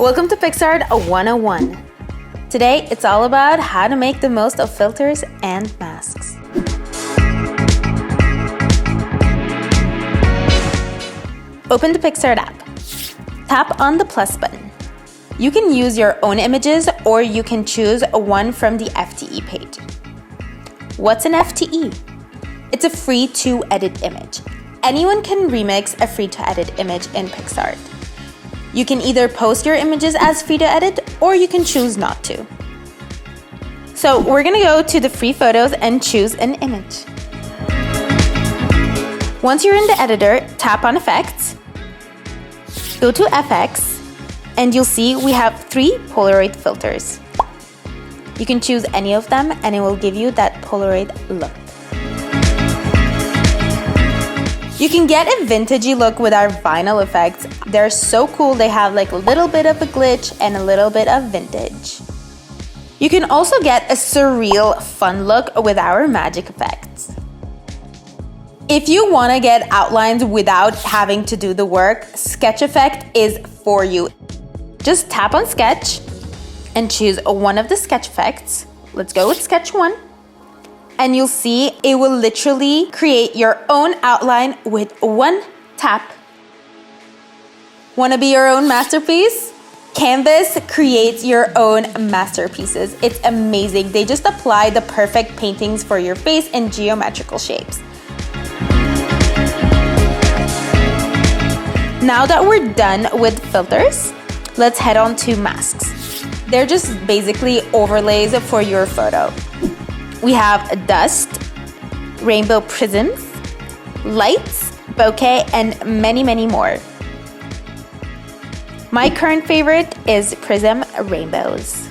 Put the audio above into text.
Welcome to Picsart 101. Today, it's all about how to make the most of filters and masks. Open the Picsart app. Tap on the plus button. You can use your own images or you can choose one from the FTE page. What's an FTE? It's a free to edit image. Anyone can remix a free to edit image in Picsart. You can either post your images as free to edit or you can choose not to. So we're gonna go to the free photos and choose an image. Once you're in the editor, tap on Effects, go to FX, and you'll see we have 3 Polaroid filters. You can choose any of them and it will give you that Polaroid look. You can get a vintagey look with our vinyl effects. They're so cool. They have like a little bit of a glitch and a little bit of vintage. You can also get a surreal fun look with our magic effects. If you want to get outlines without having to do the work, Sketch Effect is for you. Just tap on Sketch and choose one of the sketch effects. Let's go with Sketch 1. And you'll see it will literally create your own outline with one tap. Want to be your own masterpiece? Canvas creates your own masterpieces. It's amazing. They just apply the perfect paintings for your face in geometrical shapes. Now that we're done with filters, let's head on to masks. They're just basically overlays for your photo. We have dust, rainbow prisms, lights, bokeh, and many, many more. My current favorite is prism rainbows.